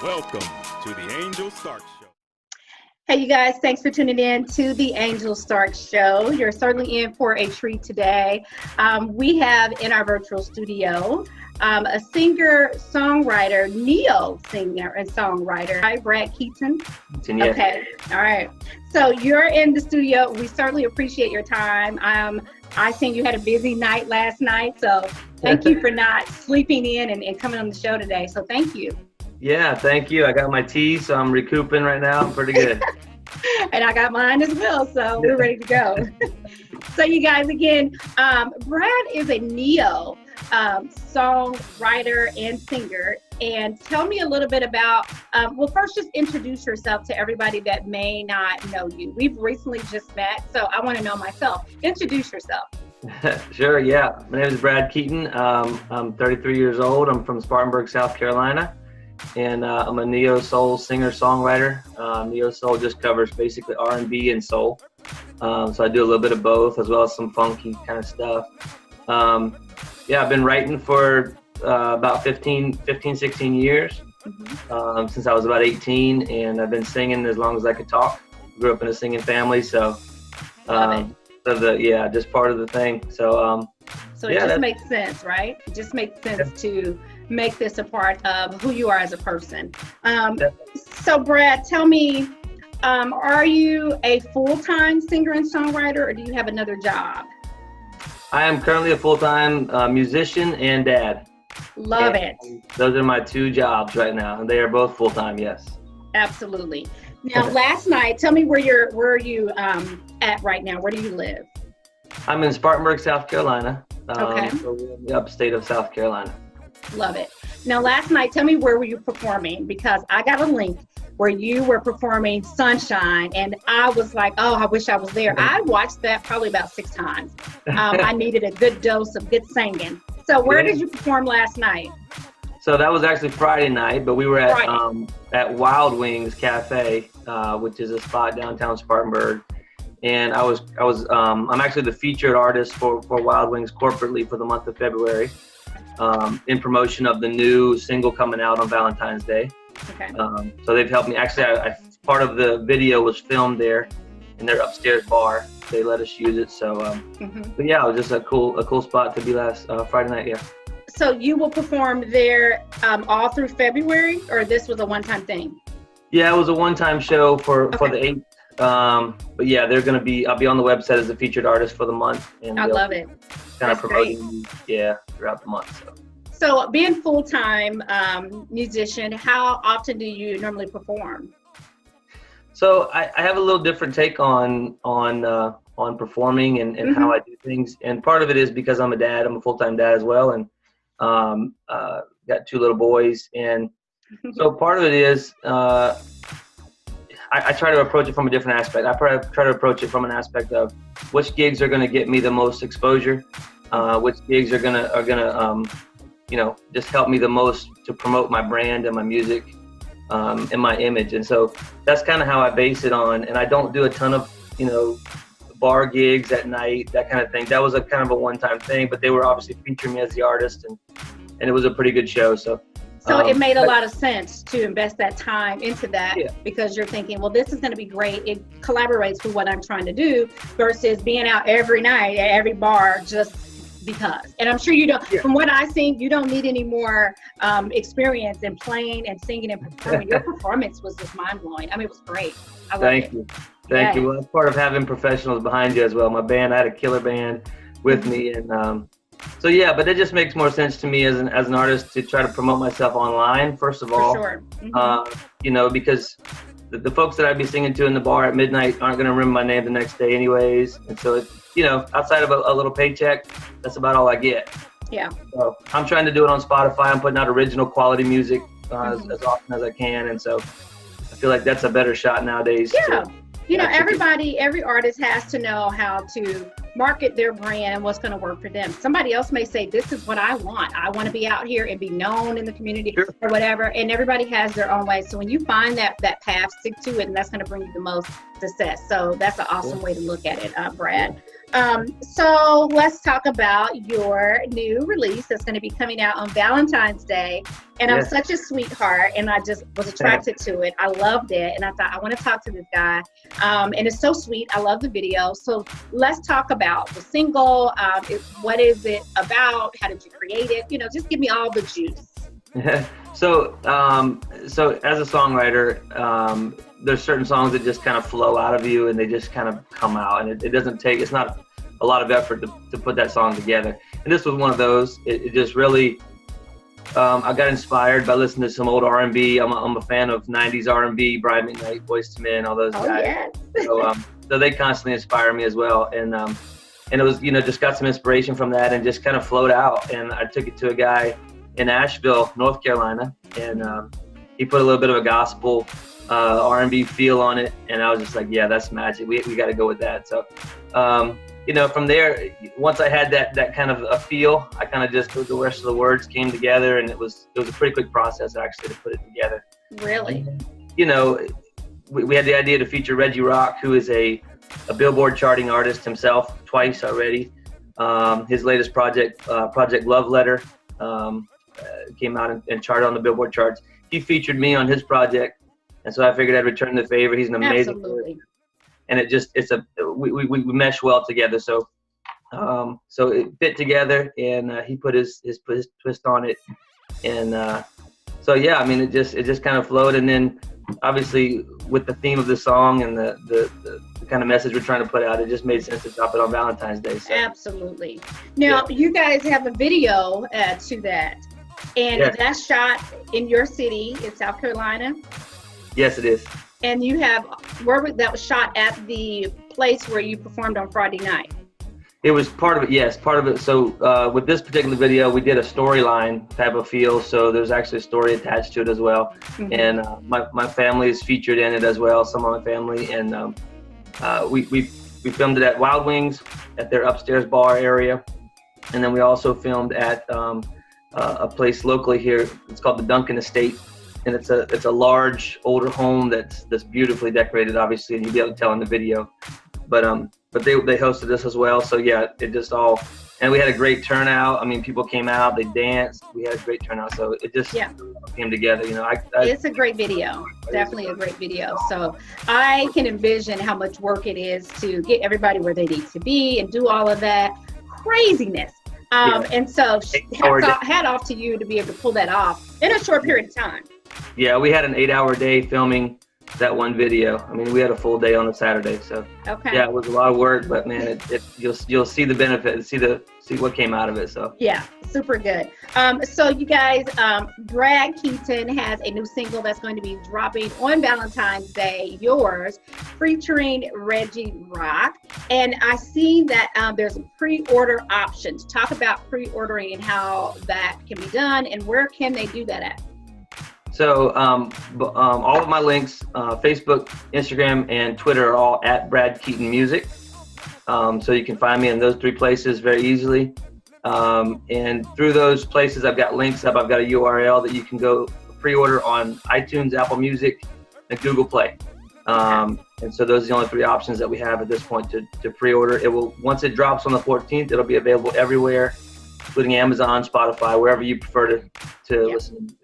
Welcome to the Angel Stark Show. Hey, you guys, thanks for tuning in to the Angel Stark Show. You're certainly in for a treat today. We have in our virtual studio a singer, songwriter, neo-singer and songwriter. Hi, Brad Keaton. Okay, all right. So you're in the studio. We certainly appreciate your time. I seen you had a busy night last night, so thank you for not sleeping in and coming on the show today. So thank you. Yeah, thank you. I got my tea, so I'm recouping right now. I'm pretty good. And I got mine as well, so we're ready to go. So you guys, again, Brad is a neo songwriter and singer. And tell me a little bit about, well, first just introduce yourself to everybody that may not know you. We've recently just met, so I want to know myself. Introduce yourself. Sure, yeah. My name is Brad Keaton. I'm 33 years old. I'm from Spartanburg, South Carolina. And I'm a NeoSoul Singer songwriter. NeoSoul just covers basically R&B and soul. So I do a little bit of both, as well as some funky kind of stuff. Yeah, I've been writing for about 15, 16 years, since I was about 18, and I've been singing as long as I could talk. Grew up in a singing family, so just part of the thing. So it just makes sense, right? It just makes sense to make this a part of who you are as a person. So Brad, tell me, are you a full-time singer and songwriter, or do you have another job? I am currently a full-time musician and dad. Love it. Those are my two jobs right now, and they are both full-time, yes. Absolutely. Now, last night, tell me where are you at right now? Where do you live? I'm in Spartanburg, South Carolina. Okay. So we're in the upstate of South Carolina. Love it. Now, last night, tell me where were you performing? Because I got a link where you were performing Sunshine, and I was like, oh, I wish I was there. I watched that probably about 6 times. I needed a good dose of good singing. So where did you perform last night? So that was actually Friday night, but we were at Wild Wings Cafe, which is a spot downtown Spartanburg. And I'm actually the featured artist for Wild Wings corporately for the month of February, in promotion of the new single coming out on Valentine's Day. Okay. So they've helped me. Actually, part of the video was filmed there in their upstairs bar. They let us use it. So, but yeah, it was just a cool spot to be last Friday night. Yeah. So you will perform there all through February, or this was a one-time thing? Yeah, it was a one-time show for the 8th. But yeah, I'll be on the website as a featured artist for the month. And I love it. Kind of promoting, throughout the month. So being full-time musician, how often do you normally perform? So I have a little different take on performing and how I do things. And part of it is because I'm a dad. I'm a full-time dad as well, and got 2 little boys. And so part of it is I try to approach it from a different aspect. I try to approach it from an aspect of which gigs are going to get me the most exposure, which gigs are gonna just help me the most to promote my brand and my music and my image. And so that's kind of how I base it on. And I don't do a ton of bar gigs at night, that kind of thing. That was a kind of a one-time thing, but they were obviously featuring me as the artist, and it was a pretty good show. So it made a lot of sense to invest that time into that, because you're thinking, well, this is going to be great. It collaborates with what I'm trying to do versus being out every night at every bar just because. And I'm sure you don't, from what I've seen, you don't need any more experience in playing and singing and performing. Your performance was just mind-blowing. I mean, it was great. I loved it. Thank you. Well, that's part of having professionals behind you as well. My band, I had a killer band with me, and so yeah, but it just makes more sense to me as an artist to try to promote myself online, first of all. For sure. Because the folks that I'd be singing to in the bar at midnight aren't going to remember my name the next day anyways. And so, outside of a little paycheck, that's about all I get. Yeah. So I'm trying to do it on Spotify. I'm putting out original quality music as often as I can. And so I feel like that's a better shot nowadays. Yeah. Every artist has to know how to market their brand and what's going to work for them. Somebody else may say, this is what I want. I want to be out here and be known in the community or whatever. And everybody has their own way. So when you find that path, stick to it, and that's going to bring you the most success. So that's an awesome way to look at it, Brad. So let's talk about your new release that's going to be coming out on Valentine's Day. And I'm Yes. such a sweetheart, and I just was attracted to it. I loved it, and I thought I want to talk to this guy. And it's so sweet. I love the video. So let's talk about the single. What is it about? How did you create it? You know, just give me all the juice. So as a songwriter, there's certain songs that just kind of flow out of you and they just kind of come out, and it doesn't take, it's not a lot of effort to put that song together. And this was one of those. It just really, I got inspired by listening to some old R&B. I'm a fan of 90s R&B, Brian McKnight, Boyz II Men, all those guys. Yes. So they constantly inspire me as well. And it was, just got some inspiration from that and just kind of flowed out. And I took it to a guy in Asheville, North Carolina, and he put a little bit of a gospel R&B feel on it, and I was just like, yeah, that's magic. We got to go with that. So, from there, once I had that kind of a feel, I kind of just, the rest of the words came together, and it was a pretty quick process actually to put it together. Really? We had the idea to feature Reggie Rocc, who is a Billboard charting artist himself twice already. His latest project, Project Love Letter, came out and charted on the Billboard charts. He featured me on his project, and so I figured I'd return the favor. He's an amazing Absolutely. person. And we mesh well together. So it fit together, and he put his twist on it, and it just kind of flowed. And then obviously with the theme of the song and the kind of message we're trying to put out, it just made sense to drop it on Valentine's Day. So. Absolutely. Now, you guys have a video to that, and that's shot in your city in South Carolina. Yes, it is. And you have, that was shot at the place where you performed on Friday night. It was part of it, yes, part of it. So with this particular video, we did a storyline type of feel. So there's actually a story attached to it as well. Mm-hmm. And my family is featured in it as well, some of my family. And we filmed it at Wild Wings at their upstairs bar area. And then we also filmed at a place locally here. It's called the Duncan Estate. And it's a large older home that's beautifully decorated, obviously, and you'll be able to tell in the video. But they hosted us as well, so yeah, it just all, and we had a great turnout. I mean, people came out, they danced, we had a great turnout, so it just came together. It's a great video, definitely a great video. So I can envision how much work it is to get everybody where they need to be and do all of that craziness. And so hat off to you to be able to pull that off in a short period of time. Yeah, we had an 8-hour day filming that one video. I mean, we had a full day on a Saturday, so yeah, it was a lot of work, but man, you'll see the benefit and see what came out of it. So yeah, super good. So you guys, Brad Keaton has a new single that's going to be dropping on Valentine's Day, yours, featuring Reggie Rocc. And I see that there's a pre-order option. Talk about pre-ordering and how that can be done, and where can they do that at? So all of my links, Facebook, Instagram, and Twitter are all at Brad Keaton Music. So you can find me in those 3 places very easily. And through those places, I've got links up. I've got a URL that you can go pre-order on iTunes, Apple Music, and Google Play. And so those are the only 3 options that we have at this point to pre-order. It will, once it drops on the 14th, it'll be available everywhere, including Amazon, Spotify, wherever you prefer to listen to music.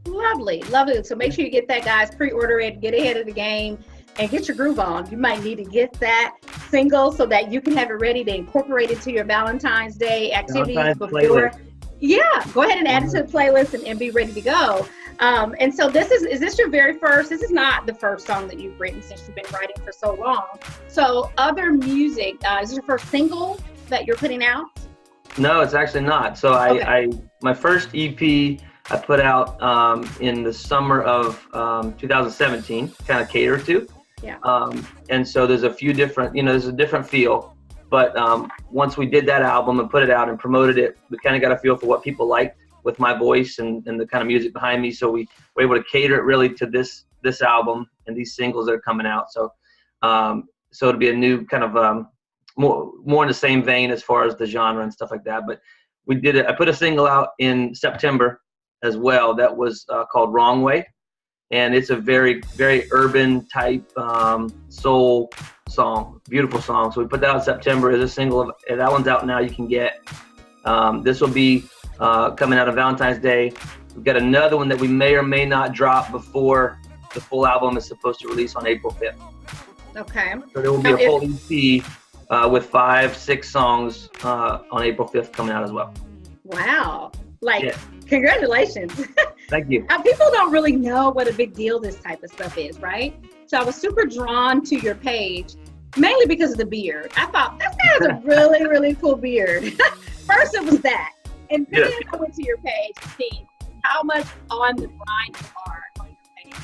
Lovely. So make sure you get that, guys. Pre-order it, get ahead of the game, and get your groove on. You might need to get that single so that you can have it ready to incorporate it to your Valentine's Day activities before. Playlist. Yeah, go ahead and add it to the playlist and be ready to go. And so is this your very first? This is not the first song that you've written since you've been writing for so long. So other music, is this your first single that you're putting out? No, it's actually not. So my first EP I put out in the summer of 2017, kind of cater to. Yeah. And so there's a few different, there's a different feel. But once we did that album and put it out and promoted it, we kind of got a feel for what people liked with my voice and the kind of music behind me. So we were able to cater it really to this album and these singles that are coming out. So it'll be a new kind of more in the same vein as far as the genre and stuff like that. But we did it. I put a single out in September as well that was called Wrong Way, and it's a very, very urban type soul song, beautiful song. So we put that out in September as a single. That one's out now. You can get. This will be coming out on Valentine's Day. We've got another one that we may or may not drop before the full album is supposed to release on April 5th. Okay. So there will be a full EP with 5-6 songs on April 5th coming out as well. Wow. Congratulations. Thank you. People don't really know what a big deal this type of stuff is, right? So I was super drawn to your page, mainly because of the beard. I thought, this guy has a really, really cool beard. First it was that. And then I went to your page to see how much on the grind you are on your page.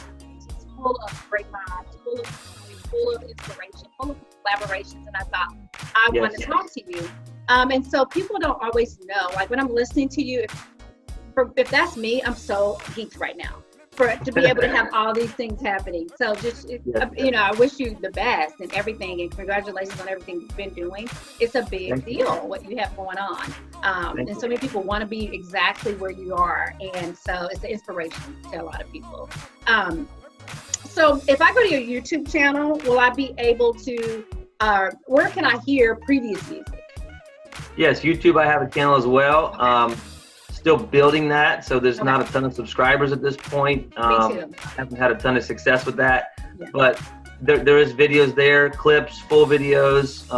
It's full of great vibes, full of inspiration, full of collaborations. And I thought, I want to talk to you. And so people don't always know, like when I'm listening to you, if that's me, I'm so geeked right now to be able to have all these things happening. So just, I wish you the best and everything, and congratulations on everything you've been doing. It's a big deal what you have going on. And so many people want to be exactly where you are. And so it's an inspiration to a lot of people. So if I go to your YouTube channel, will I be able to, where can I hear previous music? Yes, YouTube, I have a channel as well. Still building that, so there's not a ton of subscribers at this point. I haven't had a ton of success with that, but there is videos there, clips, full videos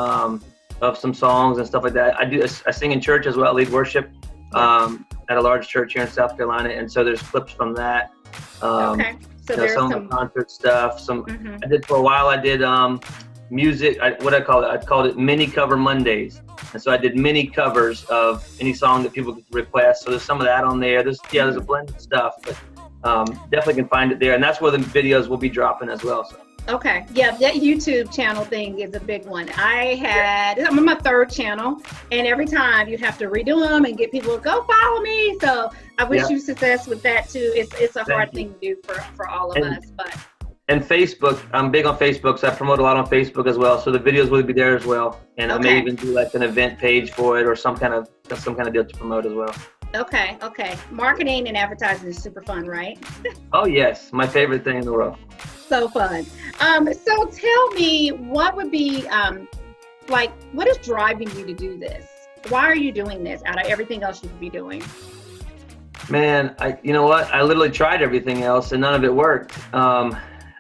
of some songs and stuff like that. I sing in church as well, lead worship at a large church here in South Carolina, and so there's clips from that. So there's some of the concert stuff. I did for a while. I did music. What I call it? I called it mini cover Mondays. And so I did mini covers of any song that people could request. So there's some of that on there. There's a blend of stuff, but definitely can find it there. And that's where the videos will be dropping as well. So. Okay. Yeah, that YouTube channel thing is a big one. I'm on my 3rd channel, and every time you have to redo them and get people to go follow me. So I wish you success with that too. It's a hard thing to do for all of us, but. And Facebook, I'm big on Facebook, so I promote a lot on Facebook as well. So the videos will be there as well, and I may even do like an event page for it or some kind of deal to promote as well. Okay. Marketing and advertising is super fun, right? Oh yes, my favorite thing in the world. So fun. So tell me, what would be what is driving you to do this? Why are you doing this out of everything else you could be doing? Man, you know what? I literally tried everything else and none of it worked.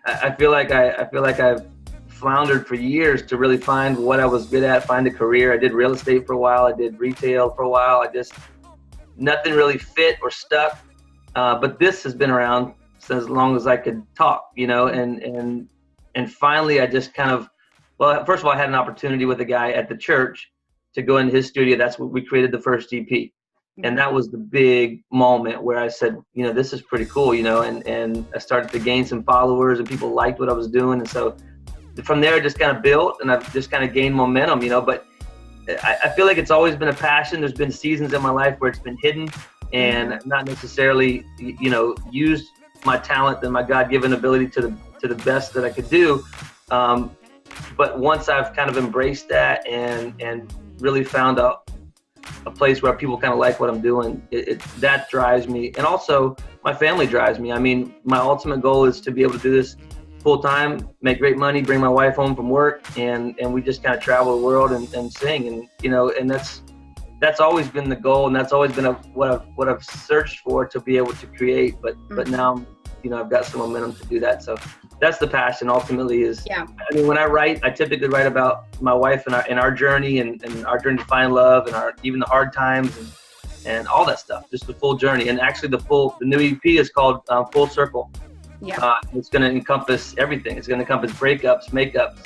I feel like I've floundered for years to really find what I was good at, find a career. I did real estate for a while. I did retail for a while. Nothing really fit or stuck. But this has been around since as long as I could talk, and finally I just first of all, I had an opportunity with a guy at the church to go into his studio. That's what we created the first EP. And that was the big moment where I said, this is pretty cool, and I started to gain some followers and people liked what I was doing. And so from there, it just kind of built and I've just kind of gained momentum, but I feel like it's always been a passion. There's been seasons in my life where it's been hidden and not necessarily, used my talent and my God-given ability to the best that I could do. But once I've kind of embraced that and really found out a place where people kind of like what I'm doing, that drives me. And also my family drives me. I mean, my ultimate goal is to be able to do this full time, make great money, bring my wife home from work, and we just kind of travel the world and sing. And, and that's always been the goal. And that's always been what I've searched for, to be able to create. But now, I've got some momentum to do that. So that's the passion ultimately is, I mean, when I write, I typically write about my wife and our journey and our journey to find love and even the hard times and all that stuff, just the full journey. And actually the new EP is called Full Circle. It's going to encompass everything. It's going to encompass breakups, makeups,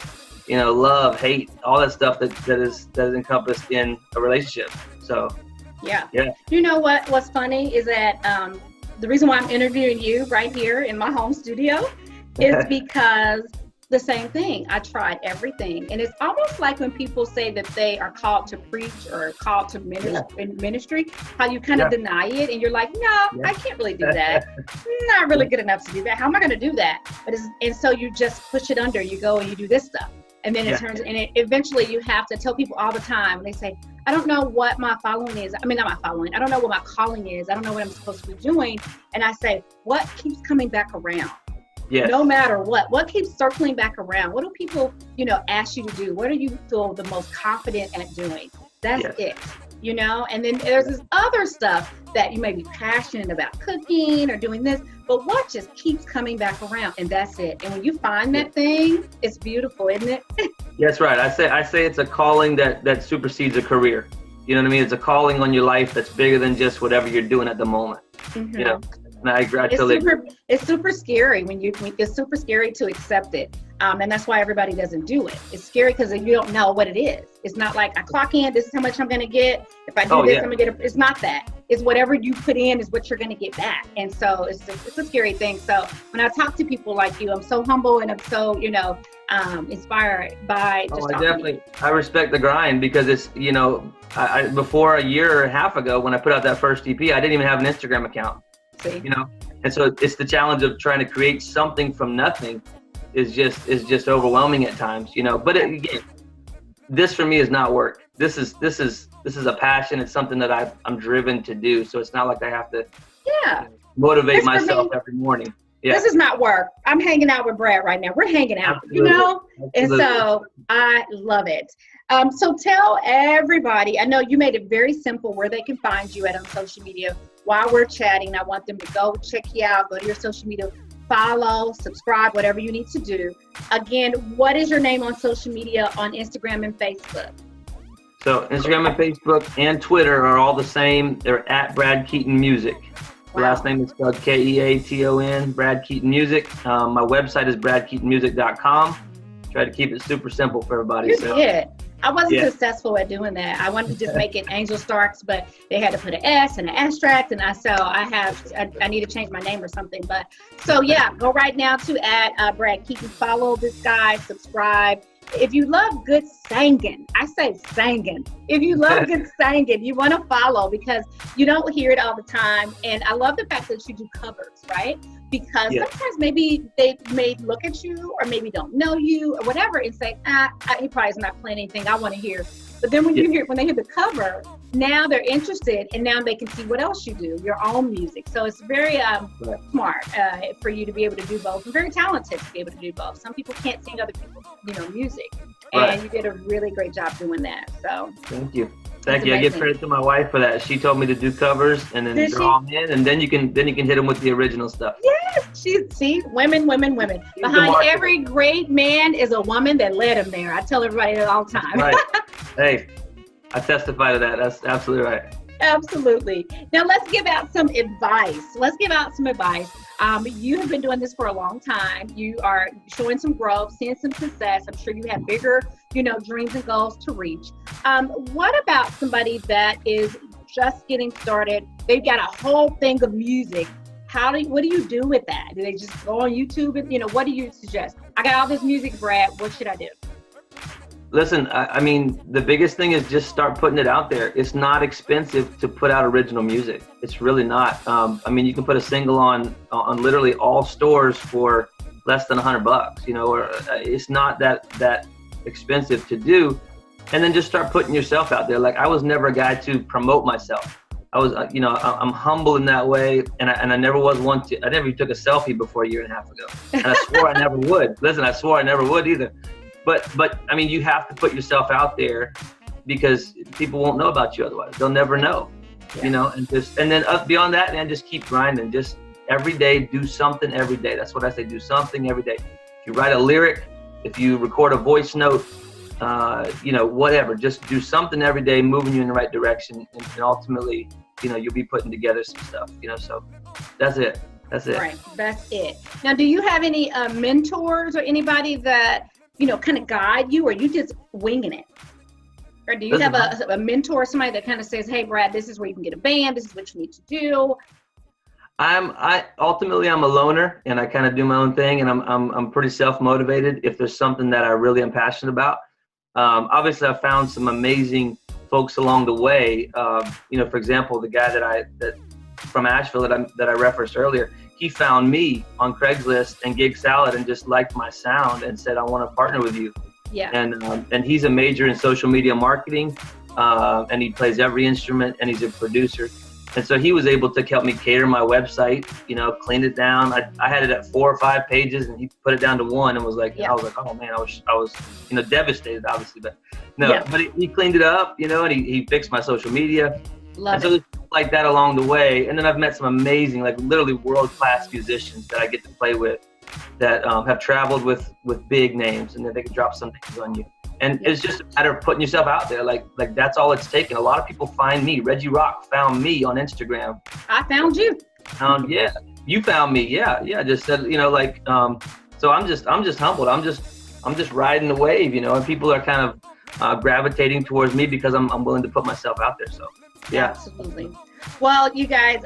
love, hate, all that stuff that is encompassed in a relationship. So yeah. You know what's funny is that the reason why I'm interviewing you right here in my home studio is because the same thing. I tried everything. And it's almost like when people say that they are called to preach or called to ministry, how you kind of deny it and you're like, no, I can't really do that. I'm not really good enough to do that. How am I going to do that? And so you just push it under, you go and you do this stuff. And then it turns, and eventually you have to tell people all the time, when they say, I don't know what my following is. I mean, not my following. I don't know what my calling is. I don't know what I'm supposed to be doing. And I say, what keeps coming back around? Yes. No matter what keeps circling back around? What do people, ask you to do? What do you feel the most confident at doing? That's it, and then there's this other stuff that you may be passionate about, cooking or doing this, but what just keeps coming back around, and that's it. And when you find that thing, it's beautiful, isn't it? That's right. I say it's a calling that supersedes a career. You know what I mean? It's a calling on your life that's bigger than just whatever you're doing at the moment. And I totally agree. It's super scary it's super scary to accept it. And that's why everybody doesn't do it. It's scary because you don't know what it is. It's not like I clock in, this is how much I'm going to get. If I do this, I'm going to get it's not that. It's whatever you put in is what you're going to get back. And so it's a scary thing. So when I talk to people like you, I'm so humble and I'm so, inspired by just I respect the grind because it's, I before a year or a half ago when I put out that first EP, I didn't even have an Instagram account. See? And so it's the challenge of trying to create something from nothing is just overwhelming at times, but again, this for me is not work. This is a passion. It's something that I'm driven to do. So it's not like I have to motivate myself every morning. Yeah. This is not work. I'm hanging out with Brad right now. We're hanging out, Absolutely. And so I love it. So tell everybody, I know you made it very simple where they can find you on social media. While we're chatting, I want them to go check you out, go to your social media, follow, subscribe, whatever you need to do. Again, what is your name on social media on Instagram and Facebook? So Instagram and Facebook and Twitter are all the same. They're at Brad Keaton Music. Wow. Last name is spelled Keaton, Brad Keaton Music. My website is bradkeatonmusic.com. Try to keep it super simple for everybody. You did. I wasn't successful at doing that. I wanted to just make it Angel Starks, but they had to put an S and an asterisk, and I need to change my name or something. But so go right now to at Brad Keaton. Follow this guy, subscribe. If you love good singing, I say singing. If you love good singing, you want to follow because you don't hear it all the time. And I love the fact that you do covers, right? Because sometimes maybe they may look at you or maybe don't know you or whatever and say, he probably is not playing anything I want to hear. But then when they hear the cover, now they're interested and now they can see what else you do, your own music. So it's very smart for you to be able to do both and very talented to be able to do both. Some people can't sing other people's, music. And you did a really great job doing that. So thank you. Thank you. I give credit to my wife for that. She told me to do covers and then draw them in, and then you can hit them with the original stuff. Yes, women. Behind every great man is a woman that led him there. I tell everybody that all the time. Right. Hey, I testify to that. That's absolutely right. Absolutely. Now let's give out some advice. You have been doing this for a long time. You are showing some growth, seeing some success. I'm sure you have bigger, dreams and goals to reach. What about somebody that is just getting started? They've got a whole thing of music. What do you do with that? Do they just go on YouTube and, what do you suggest? I got all this music, Brad. What should I do? Listen, I mean, the biggest thing is just start putting it out there. It's not expensive to put out original music. It's really not. I mean, you can put a single on literally all stores for less than $100, or it's not that expensive to do. And then just start putting yourself out there. Like I was never a guy to promote myself. I was, I'm humble in that way. And I never was one I never took a selfie before a year and a half ago. And I swore I never would. Listen, I swore I never would either. But I mean, you have to put yourself out there because people won't know about you otherwise. They'll never know, and then beyond that, man, just keep grinding. Just every day, do something every day. That's what I say. Do something every day. If you write a lyric, if you record a voice note, whatever. Just do something every day, moving you in the right direction, and ultimately, you'll be putting together some stuff. So that's it. Right. That's it. Now, do you have any mentors or anybody that kind of guide you, or you just winging it? Or do you have a mentor, somebody that kind of says, hey, Brad, this is where you can get a band. This is what you need to do. Ultimately I'm a loner and I kind of do my own thing, and I'm pretty self-motivated if there's something that I really am passionate about. Obviously I found some amazing folks along the way. For example, the guy that from Asheville that I referenced earlier, he found me on Craigslist and Gig Salad and just liked my sound and said, I want to partner with you. Yeah. And he's a major in social media marketing, and he plays every instrument, and he's a producer. And so he was able to help me cater my website, you know, cleaned it down. I had it at 4 or 5 pages, and he put it down to 1 and was like, I was like, oh man, I was, you know, devastated, obviously, but no, but he cleaned it up, you know, and he fixed my social media. Love so there's like that along the way. And then I've met some amazing, like literally world-class musicians that I get to play with that have traveled with big names, and then they can drop some things on you. And it's just a matter of putting yourself out there. Like that's all it's taken. A lot of people find me. Reggie Rocc found me on Instagram. I found you. Yeah, you found me. Yeah. Just said, you know, like, so I'm just humbled. I'm just riding the wave, you know, and people are kind of gravitating towards me because I'm willing to put myself out there. So, yeah. Absolutely. Well, you guys,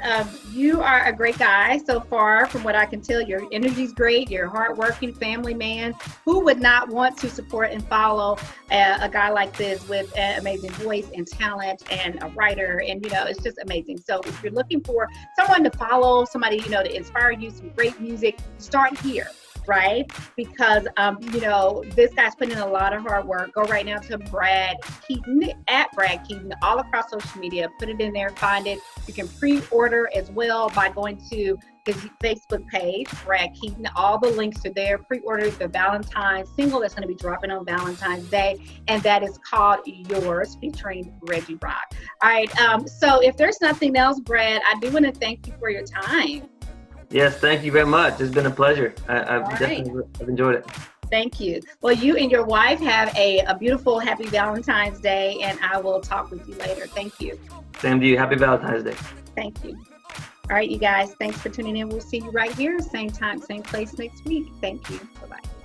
you are a great guy so far. From what I can tell, your energy's great. You're a hardworking family man. Who would not want to support and follow a guy like this with an amazing voice and talent and a writer? And, you know, it's just amazing. So if you're looking for someone to follow, somebody, you know, to inspire you, some great music, start here. Right? Because, you know, this guy's putting in a lot of hard work. Go right now to Brad Keaton, at Brad Keaton, all across social media. Put it in there, find it. You can pre-order as well by going to his Facebook page, Brad Keaton. All the links are there. Pre-order the Valentine single that's going to be dropping on Valentine's Day, and that is called Yours, featuring Reggie Rocc. All right, so if there's nothing else, Brad, I do want to thank you for your time. Yes, thank you very much. It's been a pleasure. I've enjoyed it. Thank you. Well, you and your wife have a beautiful, happy Valentine's Day, and I will talk with you later. Thank you. Same to you. Happy Valentine's Day. Thank you. All right, you guys, thanks for tuning in. We'll see you right here, same time, same place next week. Thank you. Bye-bye.